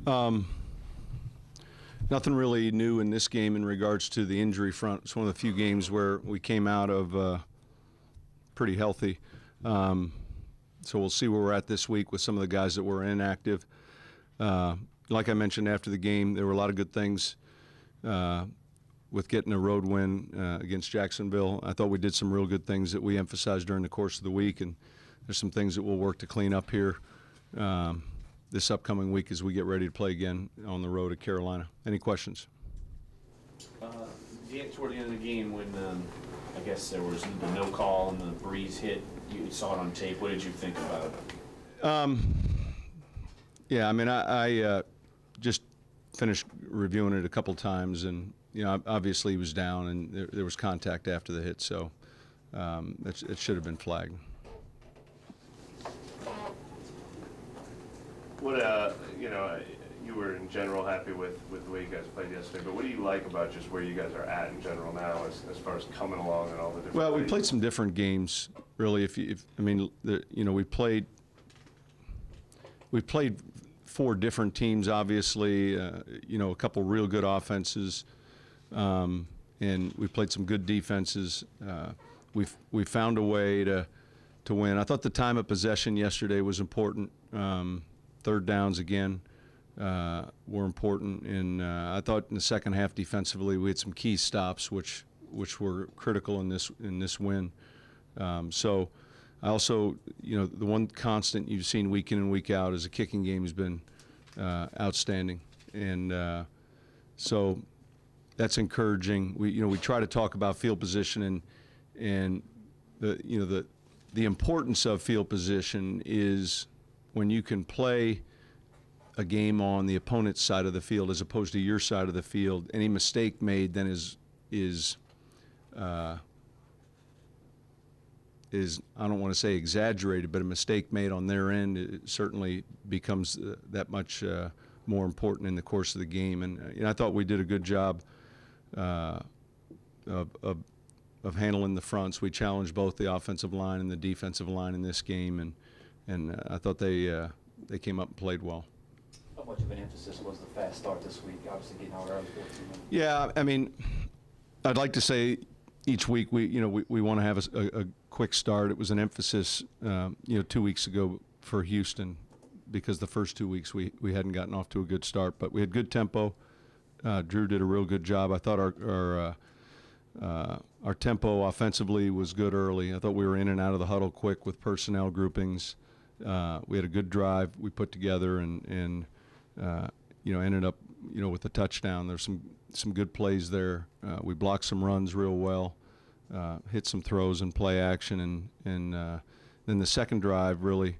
Nothing really new in this game in regards to the injury front. It's one of the few games where we came out of pretty healthy. So we'll see where we're at this week with some of the guys that were inactive. Like I mentioned after the game, there were a lot of good things with getting a road win against Jacksonville. I thought we did some real good things that we emphasized during the course of the week, and there's some things that we'll work to clean up here this upcoming week as we get ready to play again on the road at Carolina. Any questions? Toward the end of the game when I guess there was the no call and the breeze hit, you saw it on tape. What did you think about it? Yeah, I mean, I just finished reviewing it a couple times, and obviously he was down, and there was contact after the hit, so it should have been flagged. What you were in general happy with the way you guys played yesterday, but what do you like about just where you guys are at in general now, as far as coming along and all the different? Well, we played some different games, really. We played 4 different teams, obviously. A couple real good offenses, and we played some good defenses. We found a way to win. I thought the time of possession yesterday was important. Third downs again were important, and I thought in the second half defensively we had some key stops which were critical in this win. So I also, the one constant you've seen week in and week out is the kicking game has been outstanding, and so that's encouraging. We try to talk about field position and the importance of field position is when you can play a game on the opponent's side of the field as opposed to your side of the field. Any mistake made then is I don't want to say exaggerated, but a mistake made on their end, it certainly becomes that much more important in the course of the game. And I thought we did a good job of handling the fronts. We challenged both the offensive line and the defensive line in this game, and I thought they came up and played well. How much of an emphasis was the fast start this week, obviously getting out early 14 minutes? Yeah, I mean, I'd like to say each week we want to have a quick start. It was an emphasis 2 weeks ago for Houston because the first 2 weeks we hadn't gotten off to a good start, but we had good tempo. Drew did a real good job. I thought our tempo offensively was good early. I thought we were in and out of the huddle quick with personnel groupings. We had a good drive we put together and ended up with a touchdown. There's some good plays there. We blocked some runs real well, hit some throws and play action, and then the second drive really,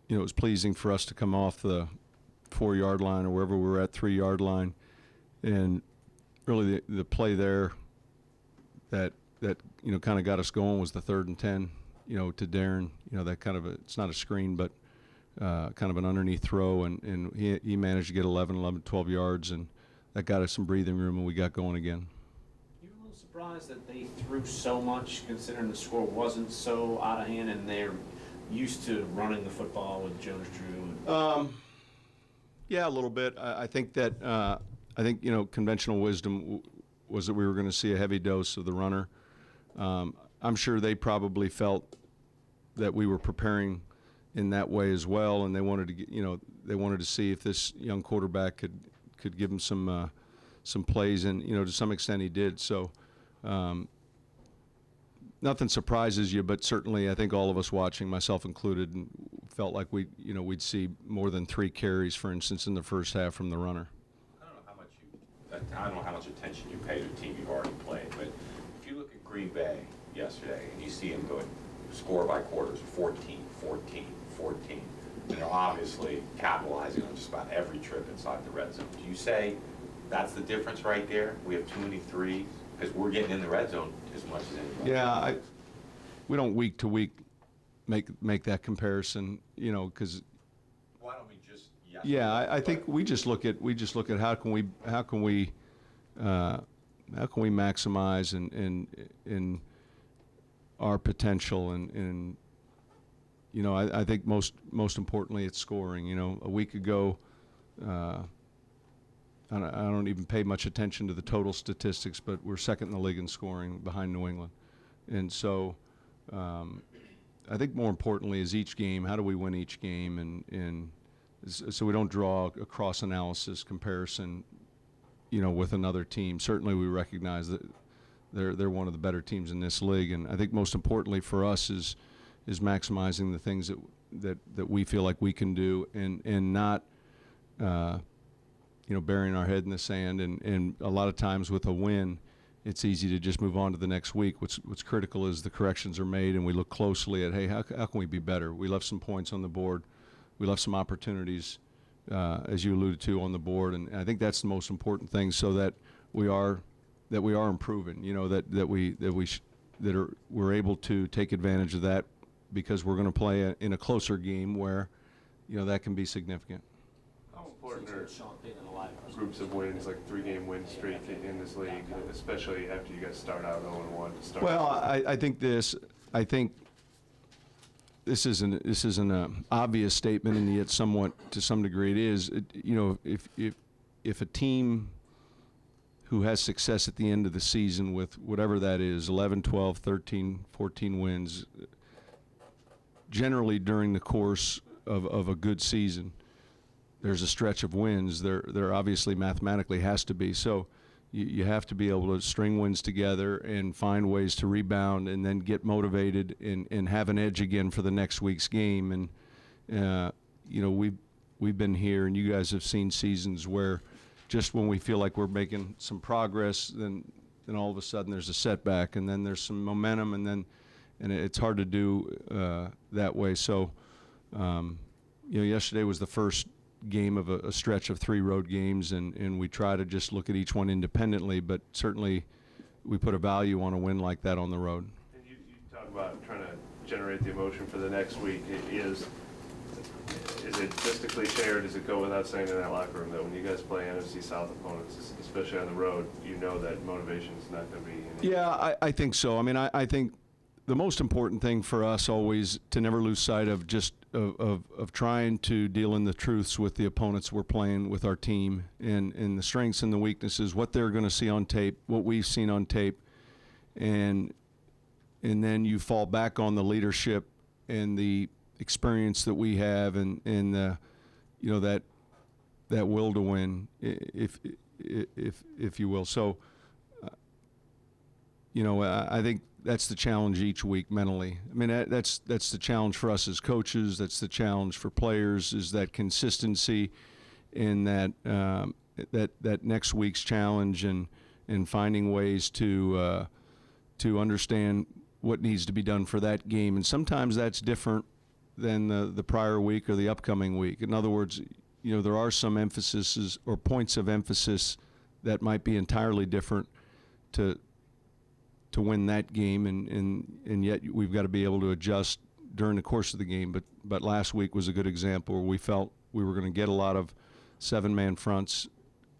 it was pleasing for us to come off the 4-yard line or wherever we were at 3-yard line, and really the play there that kind of got us going was the 3rd and 10. To Darren, that kind of it's not a screen, but kind of an underneath throw, and he managed to get 12 yards, and that got us some breathing room, and we got going again. You were a little surprised that they threw so much, considering the score wasn't so out of hand, and they're used to running the football with Jones Drew. Yeah, a little bit. I think that conventional wisdom was that we were going to see a heavy dose of the runner. I'm sure they probably felt that we were preparing in that way as well, and they wanted to get, see if this young quarterback could give them some plays, and to some extent he did. So nothing surprises you, but certainly I think all of us watching, myself included, felt like we'd see more than 3 carries, for instance, in the first half from the runner. I don't know how much attention you pay to the team you've already played, but if you look at Green Bay yesterday and you see them going score by quarters, 14, 14, 14, and they're obviously capitalizing on just about every trip inside the red zone. Do you say that's the difference right there? We have too many threes because we're getting in the red zone as much as anybody. Yeah, we don't week to week make that comparison, because. Why don't we just? Yes, yeah, I think we just look at how can we maximize in our potential, and I think most importantly it's scoring. A week ago I don't even pay much attention to the total statistics, but we're second in the league in scoring behind New England. And so I think more importantly is each game, how do we win each game? And so we don't draw a cross-analysis comparison, with another team. Certainly we recognize that they're one of the better teams in this league. And I think most importantly for us is maximizing the things that we feel like we can do and not burying our head in the sand. And a lot of times with a win, it's easy to just move on to the next week. What's critical is the corrections are made and we look closely at, hey, how can we be better? We left some points on the board. We left some opportunities, as you alluded to, on the board. And I think that's the most important thing, so that we are improving, we're able to take advantage of that, because we're going to play in a closer game where, that can be significant. How important are Sean Payton and a lot of groups of wins, like 3-game win streak in this league, especially after you guys start out 0-1 to start? Well, I think this isn't an obvious statement, and yet somewhat to some degree it is. If a team who has success at the end of the season with whatever that is, 11, 12, 13, 14 wins, generally during the course of a good season, there's a stretch of wins. There obviously mathematically has to be. So you have to be able to string wins together and find ways to rebound and then get motivated and have an edge again for the next week's game. And we've been here, and you guys have seen seasons where just when we feel like we're making some progress, then all of a sudden there's a setback, and then there's some momentum, and it's hard to do that way. So yesterday was the first game of a stretch of 3 road games, and we try to just look at each one independently, but certainly we put a value on a win like that on the road. And you talk about trying to generate the emotion for the next week. Is it just a cliche, or does it go without saying in that locker room that when you guys play NFC South opponents, especially on the road, that motivation is not going to be any? Yeah, I think so. I mean, I think the most important thing for us always to never lose sight of just of trying to deal in the truths with the opponents we're playing with our team, and the strengths and the weaknesses, what they're going to see on tape, what we've seen on tape, and then you fall back on the leadership and the experience that we have, and the, that will to win, if you will. So, I think that's the challenge each week mentally. I mean, that's the challenge for us as coaches. That's the challenge for players, is that consistency in that next week's challenge, and finding ways to understand what needs to be done for that game. And sometimes that's different than the prior week or the upcoming week. In other words, there are some emphases or points of emphasis that might be entirely different to win that game, and yet we've got to be able to adjust during the course of the game. But last week was a good example where we felt we were going to get a lot of 7-man fronts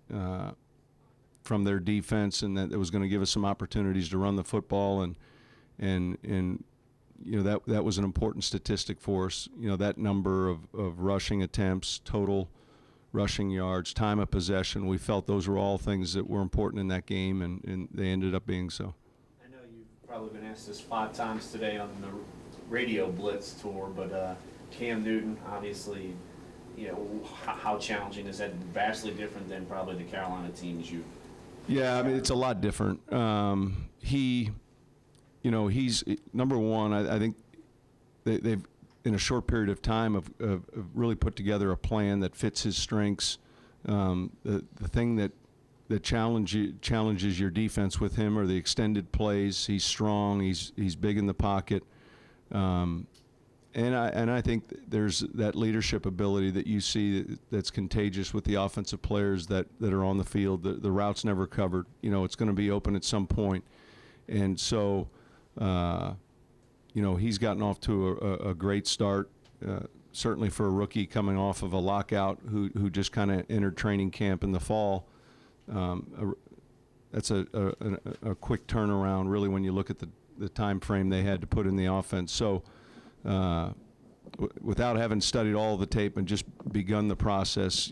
from their defense, and that it was going to give us some opportunities to run the football, and that was an important statistic for us. That number of rushing attempts, total rushing yards, time of possession, we felt those were all things that were important in that game, and they ended up being so. Probably been asked this 5 times today on the radio blitz tour, but Cam Newton, obviously, how challenging is that? Vastly different than probably the Carolina teams you. Yeah, I mean, it's a lot different. He's number one. I think they've in a short period of time have really put together a plan that fits his strengths. The thing that challenges your defense with him are the extended plays. He's strong. He's big in the pocket, and I think there's that leadership ability that you see that's contagious with the offensive players that are on the field. The route's never covered. It's going to be open at some point, and so he's gotten off to a great start. Certainly for a rookie coming off of a lockout who just kind of entered training camp in the fall. That's a quick turnaround, really, when you look at the time frame they had to put in the offense. So without having studied all the tape and just begun the process,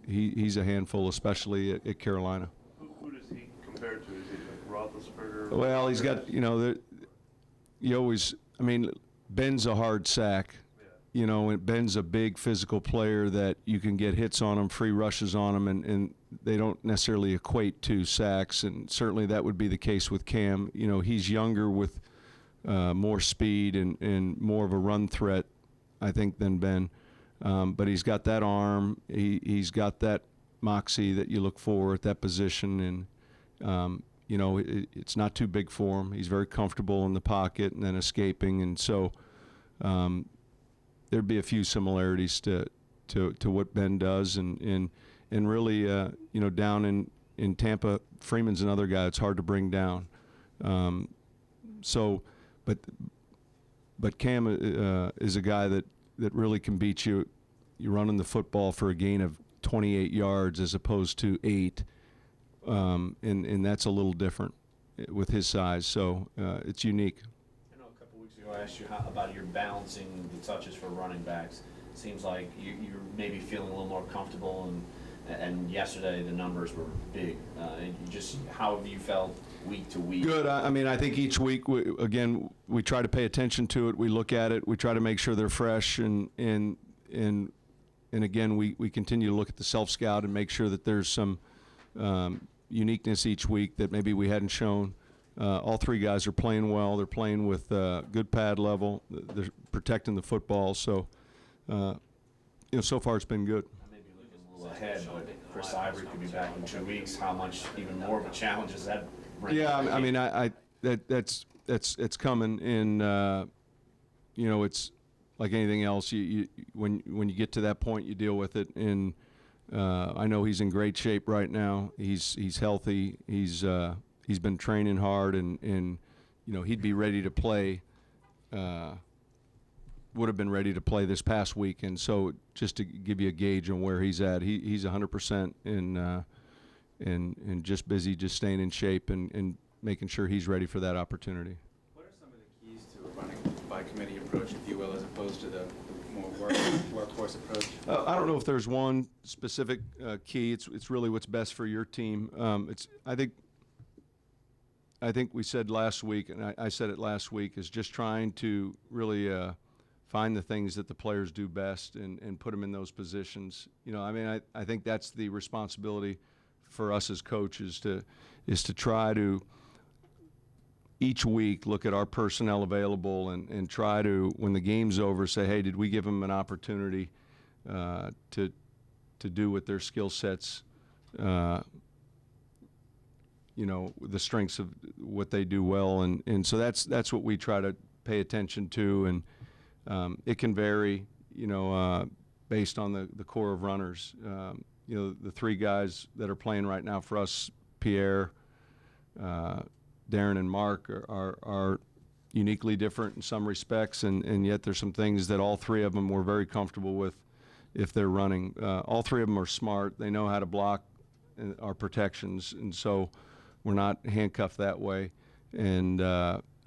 he's a handful, especially at Carolina. Who does he compare to? Is he like Roethlisberger? Well, he's got, you always, I mean, Ben's a hard sack. Yeah. And Ben's a big physical player that you can get hits on him, free rushes on him, and they don't necessarily equate to sacks, and certainly that would be the case with Cam. He's younger with more speed and more of a run threat, I think, than Ben. But he's got that arm. He's got that moxie that you look for at that position, and it's not too big for him. He's very comfortable in the pocket and then escaping, and so there'd be a few similarities to what Ben does, and really down in Tampa, Freeman's another guy it's hard to bring down. But Cam is a guy that really can beat you. You're running the football for a gain of 28 yards as opposed to 8, and that's a little different with his size. So it's unique. I know a couple weeks ago I asked you about your balancing the touches for running backs. Seems like you're maybe feeling a little more comfortable, and yesterday the numbers were big. How have you felt week to week? Good. I think each week, we try to pay attention to it. We look at it. We try to make sure they're fresh, and again, we continue to look at the self-scout and make sure that there's some uniqueness each week that maybe we hadn't shown. All three guys are playing well. They're playing with good pad level. They're protecting the football. So, so far it's been good. I may be looking a little ahead, but Chris Ivory could be back in 2 weeks. How much even more of a challenge is that? Yeah, that's coming, and it's like anything else. When you get to that point, you deal with it. And I know he's in great shape right now. He's healthy. He's been training hard, and he'd be ready to play. Would have been ready to play this past week, and so just to give you a gauge on where he's at, he's 100% and just busy, just staying in shape and making sure he's ready for that opportunity. What are some of the keys to a running by committee approach, if you will, as opposed to the more workhorse approach? I don't know if there's one specific key. It's really what's best for your team. I think we said last week, and I said it last week, is just trying to really find the things that the players do best and put them in those positions. I think that's the responsibility for us as coaches is to try to each week look at our personnel available and try to, when the game's over, say, hey, did we give them an opportunity to do with their skill sets, the strengths of what they do well, and so that's what we try to pay attention to, and it can vary, based on the core of runners. The three guys that are playing right now for us, Pierre, Darren, and Mark, are uniquely different in some respects, and yet there's some things that all three of them we're very comfortable with if they're running. All three of them are smart. They know how to block our protections, and so we're not handcuffed that way. And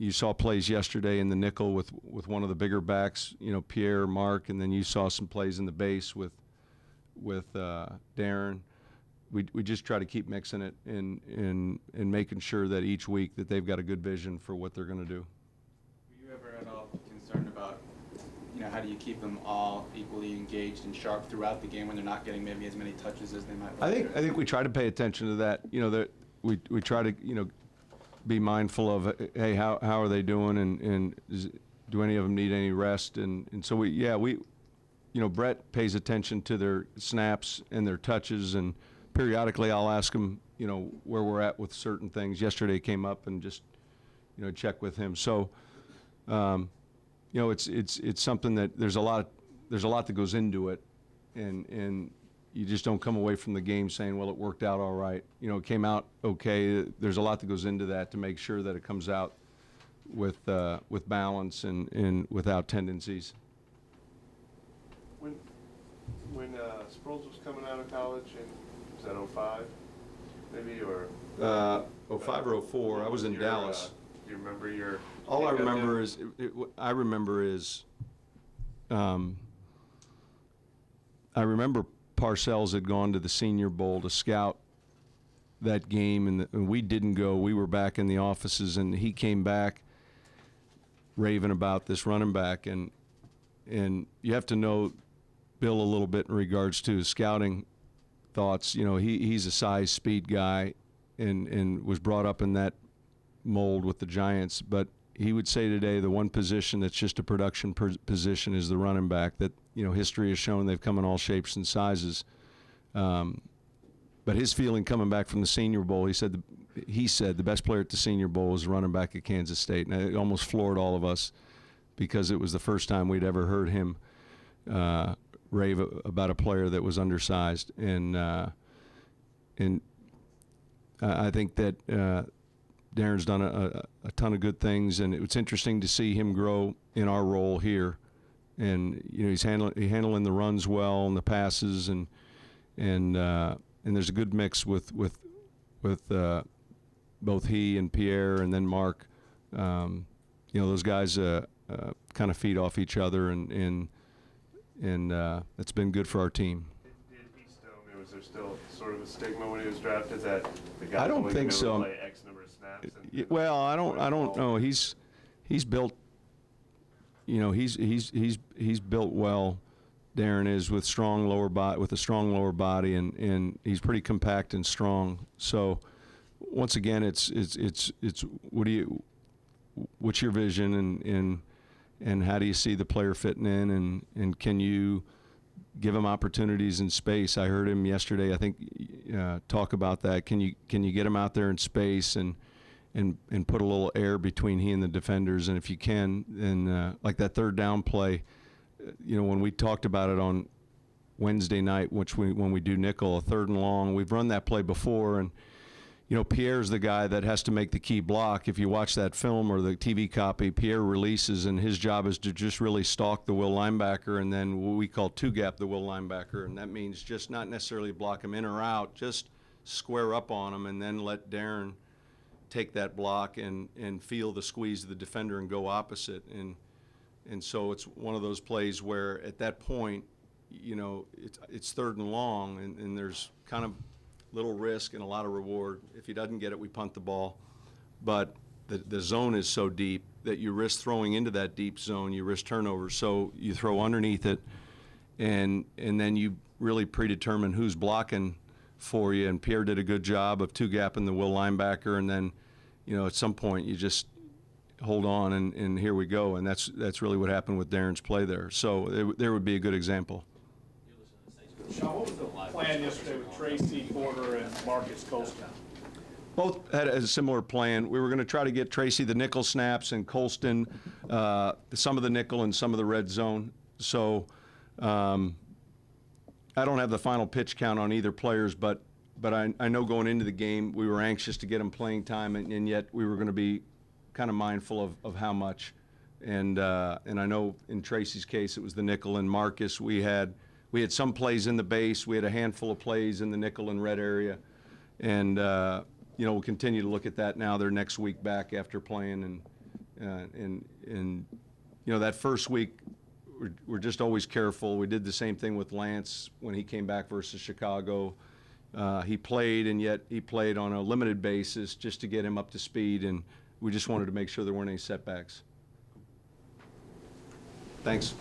you saw plays yesterday in the nickel with one of the bigger backs, Pierre, Mark, and then you saw some plays in the base with Darren. We just try to keep mixing it and making sure that each week that they've got a good vision for what they're going to do. Were you ever at all concerned about, how do you keep them all equally engaged and sharp throughout the game when they're not getting maybe as many touches as they might like? I think we try to pay attention to that. That we try to be mindful of, hey, how are they doing, and do any of them need any rest, and so we Brett pays attention to their snaps and their touches, and periodically I'll ask him, where we're at with certain things. Yesterday came up and just, check with him. So, it's something that there's a lot that goes into it, and you just don't come away from the game saying, well, it worked out all right. It came out okay. There's a lot that goes into that to make sure that it comes out with balance and without tendencies. When Sproles was coming out of college, and was that 05 maybe, or 05 or 04? I was in Dallas. Do you remember your? All I remember I remember Parcells had gone to the Senior Bowl to scout that game, and we didn't go. We were back in the offices, and he came back raving about this running back. And you have to know Bill a little bit in regards to his scouting thoughts. You know, he's a size, speed guy, and was brought up in that mold with the Giants. But he would say today the one position that's just a production position is the running back. That, you know, history has shown they've come in all shapes and sizes. But his feeling coming back from the Senior Bowl, he said the best player at the Senior Bowl was the running back at Kansas State, and it almost floored all of us because it was the first time we'd ever heard him rave about a player that was undersized. And I think that Darren's done a ton of good things, and it's interesting to see him grow in our role here. And you know, he's handling the runs well and the passes, and there's a good mix with both he and Pierre, and then Mark. You know, those guys kind of feed off each other, and it's been good for our team. Did he still, I mean, was there still sort of a stigma when he was drafted that the guy I don't only think gonna be able so. to play X number of snaps? Well, I don't know. He's built. You know, he's built well. Darren is with a strong lower body, and he's pretty compact and strong. So, once again, it's what's your vision, and how do you see the player fitting in, and can you give him opportunities in space? I heard him yesterday, I think, talk about that. Can you get him out there in space and put a little air between he and the defenders? And if you can, then like that third down play, you know, when we talked about it on Wednesday night, when we do nickel, a 3rd and long, we've run that play before, and you know, Pierre's the guy that has to make the key block. If you watch that film or the TV copy, Pierre releases, and his job is to just really stalk the will linebacker, and then what we call two-gap the will linebacker, and that means just not necessarily block him in or out, just square up on him, and then let Darren take that block and feel the squeeze of the defender and go opposite. And so it's one of those plays where at that point, you know, it's 3rd and long, and there's kind of little risk and a lot of reward. If he doesn't get it, we punt the ball. But the zone is so deep that you risk throwing into that deep zone, you risk turnovers. So you throw underneath it, and then you really predetermine who's blocking for you. And Pierre did a good job of two-gapping the will linebacker, and then, you know, at some point you just hold on, and here we go. And that's really what happened with Darren's play there. So there would be a good example. Sean, what was the plan yesterday with Tracy Porter and Marcus Colston? Both had a similar plan. We were going to try to get Tracy the nickel snaps and Colston some of the nickel and some of the red zone. So I don't have the final pitch count on either players, but I know going into the game we were anxious to get them playing time, and yet we were going to be kind of mindful of how much. And I know in Tracy's case it was the nickel, and Marcus we had some plays in the base. We had a handful of plays in the nickel and red area, and you know, we'll continue to look at that now. They're next week back after playing, and you know, that first week we're just always careful. We did the same thing with Lance when he came back versus Chicago. He played, and yet he played on a limited basis just to get him up to speed, and we just wanted to make sure there weren't any setbacks. Thanks.